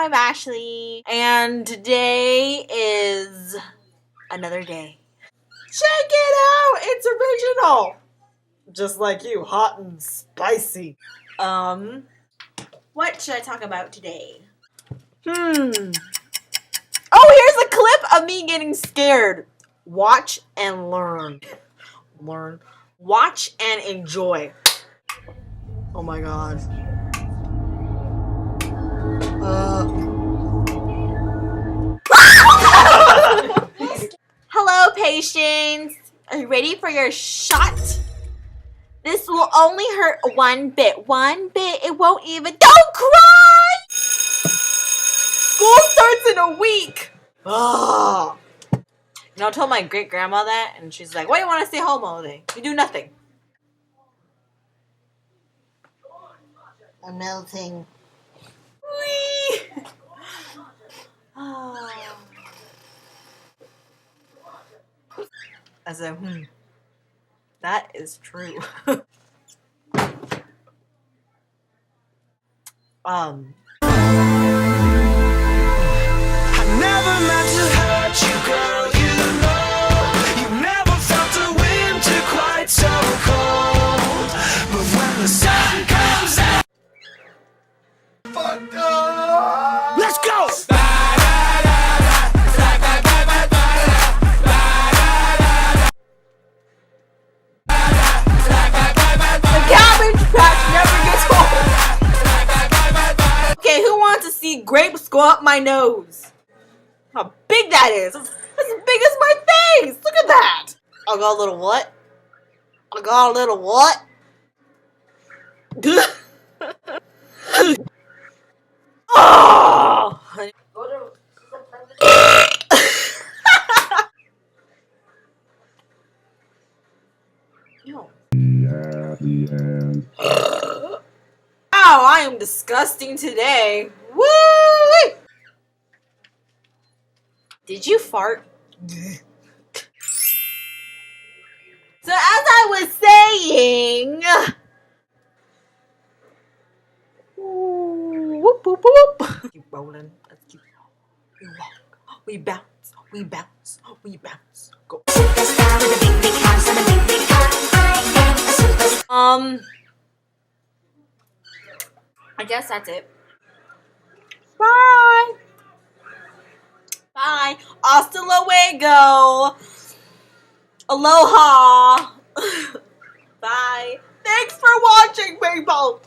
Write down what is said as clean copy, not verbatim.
I'm Ashley, and today is another day. Check it out! It's original! Just like you, hot and spicy. What should I talk about today? Oh, here's a clip of me getting scared. Watch and learn. Watch and enjoy. Oh my god. Hello, patients. Are you ready for your shot? This will only hurt one bit. One bit. It won't even. Don't cry! School starts in a week. Oh. You know, I told my great grandma that, and she's like, "Why do you want to stay home all day? You do nothing." I'm melting. Whee! Oh. I said, that is true. I never meant to hurt you, girl, you know. You never felt the winter quite so cold. But when the sun comes out, fucked up. Let's go! Okay, who wants to see grapes go up my nose? How big that is. It's as big as my face. Look at that. I got a little what? I got a little what? Oh! No. Wow, I am disgusting today. Woo! Did you fart? So as I was saying, whoop, whoop, whoop. Keep rolling. Let's keep rolling. We bounce. We bounce. We bounce. Go. I guess that's it. Bye. Bye. Hasta luego. Aloha. Bye. Thanks for watching, people.